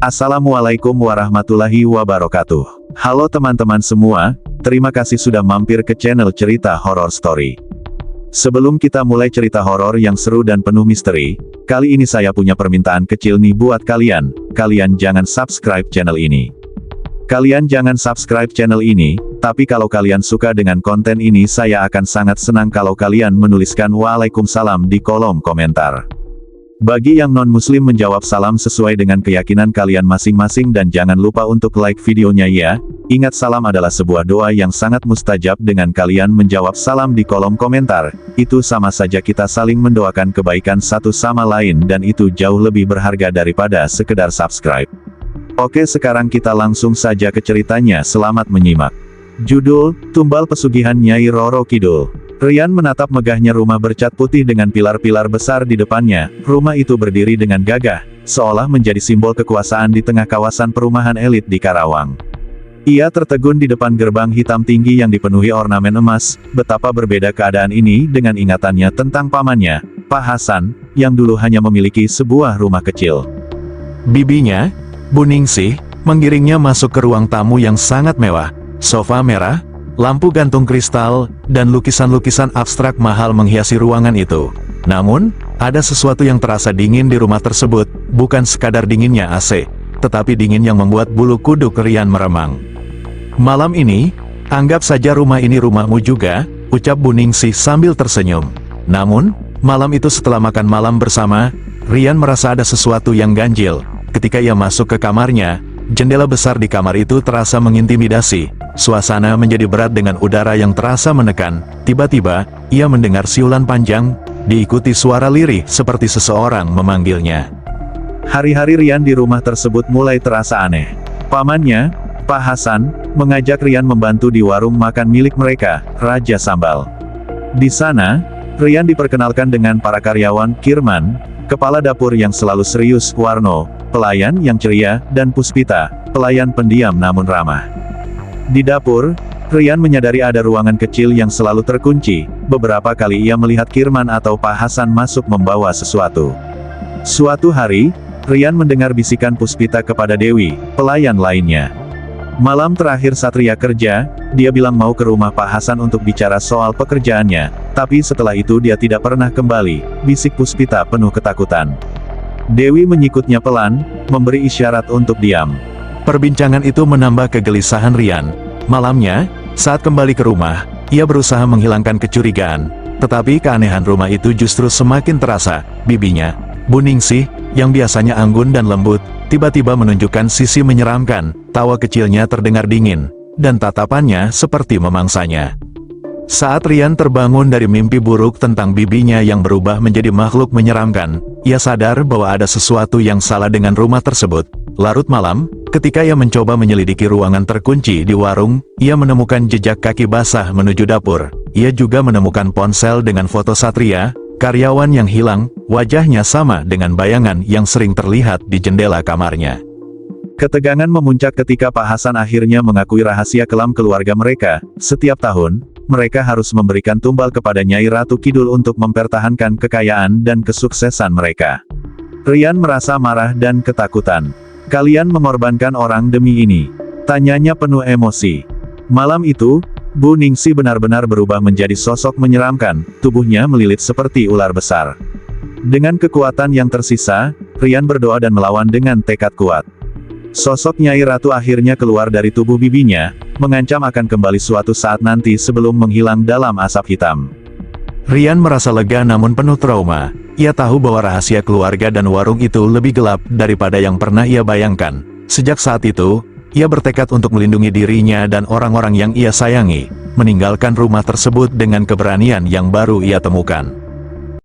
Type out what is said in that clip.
Assalamualaikum warahmatullahi wabarakatuh. Halo teman-teman semua, terima kasih sudah mampir ke channel Cerita Horor Story. Sebelum kita mulai cerita horor yang seru dan penuh misteri, kali ini saya punya permintaan kecil nih buat kalian. Kalian jangan subscribe channel ini. Kalian jangan subscribe channel ini, tapi kalau kalian suka dengan konten ini saya akan sangat senang kalau kalian menuliskan Waalaikumsalam di kolom komentar. Bagi yang non-muslim menjawab salam sesuai dengan keyakinan kalian masing-masing dan jangan lupa untuk like videonya ya. Ingat, salam adalah sebuah doa yang sangat mustajab. Dengan kalian menjawab salam di kolom komentar, itu sama saja kita saling mendoakan kebaikan satu sama lain dan itu jauh lebih berharga daripada sekedar subscribe. Oke, sekarang kita langsung saja ke ceritanya, selamat menyimak. Judul, Tumbal Pesugihan Nyai Roro Kidul. Rian menatap megahnya rumah bercat putih dengan pilar-pilar besar di depannya. Rumah itu berdiri dengan gagah, seolah menjadi simbol kekuasaan di tengah kawasan perumahan elit di Karawang. Ia tertegun di depan gerbang hitam tinggi yang dipenuhi ornamen emas. Betapa berbeda keadaan ini dengan ingatannya tentang pamannya, Pak Hasan, yang dulu hanya memiliki sebuah rumah kecil. Bibinya, Bu Ningsih, menggiringnya masuk ke ruang tamu yang sangat mewah. Sofa merah, lampu gantung kristal, dan lukisan-lukisan abstrak mahal menghiasi ruangan itu. Namun, ada sesuatu yang terasa dingin di rumah tersebut, bukan sekadar dinginnya AC, tetapi dingin yang membuat bulu kuduk Rian meremang. Malam ini, anggap saja rumah ini rumahmu juga, ucap Bu Ningsih sambil tersenyum. Namun, malam itu setelah makan malam bersama, Rian merasa ada sesuatu yang ganjil. Ketika ia masuk ke kamarnya, jendela besar di kamar itu terasa mengintimidasi. Suasana menjadi berat dengan udara yang terasa menekan. Tiba-tiba, ia mendengar siulan panjang, diikuti suara lirih seperti seseorang memanggilnya. Hari-hari Rian di rumah tersebut mulai terasa aneh. Pamannya, Pak Hasan, mengajak Rian membantu di warung makan milik mereka, Raja Sambal. Di sana, Rian diperkenalkan dengan para karyawan, Kirman, kepala dapur yang selalu serius, Warno, pelayan yang ceria, dan Puspita, pelayan pendiam namun ramah. Di dapur, Rian menyadari ada ruangan kecil yang selalu terkunci. Beberapa kali ia melihat Kirman atau Pak Hasan masuk membawa sesuatu. Suatu hari, Rian mendengar bisikan Puspita kepada Dewi, pelayan lainnya. Malam terakhir Satria kerja, dia bilang mau ke rumah Pak Hasan untuk bicara soal pekerjaannya, tapi setelah itu dia tidak pernah kembali, bisik Puspita penuh ketakutan. Dewi menyikutnya pelan, memberi isyarat untuk diam. Perbincangan itu menambah kegelisahan Rian. Malamnya, saat kembali ke rumah, ia berusaha menghilangkan kecurigaan. Tetapi keanehan rumah itu justru semakin terasa. Bibinya, Bu Ningsih, yang biasanya anggun dan lembut, tiba-tiba menunjukkan sisi menyeramkan. Tawa kecilnya terdengar dingin, dan tatapannya seperti memangsanya. Saat Rian terbangun dari mimpi buruk tentang bibinya yang berubah menjadi makhluk menyeramkan, ia sadar bahwa ada sesuatu yang salah dengan rumah tersebut. Larut malam, ketika ia mencoba menyelidiki ruangan terkunci di warung, ia menemukan jejak kaki basah menuju dapur. Ia juga menemukan ponsel dengan foto Satria, karyawan yang hilang. Wajahnya sama dengan bayangan yang sering terlihat di jendela kamarnya. Ketegangan memuncak ketika Pak Hasan akhirnya mengakui rahasia kelam keluarga mereka. Setiap tahun, mereka harus memberikan tumbal kepada Nyai Ratu Kidul untuk mempertahankan kekayaan dan kesuksesan mereka. Rian merasa marah dan ketakutan. Kalian mengorbankan orang demi ini, tanyanya penuh emosi. Malam itu, Bu Ningsih benar-benar berubah menjadi sosok menyeramkan, tubuhnya melilit seperti ular besar. Dengan kekuatan yang tersisa, Rian berdoa dan melawan dengan tekad kuat. Sosok Nyai Ratu akhirnya keluar dari tubuh bibinya, mengancam akan kembali suatu saat nanti sebelum menghilang dalam asap hitam. Rian merasa lega namun penuh trauma. Ia tahu bahwa rahasia keluarga dan warung itu lebih gelap daripada yang pernah ia bayangkan. Sejak saat itu, ia bertekad untuk melindungi dirinya dan orang-orang yang ia sayangi, meninggalkan rumah tersebut dengan keberanian yang baru ia temukan.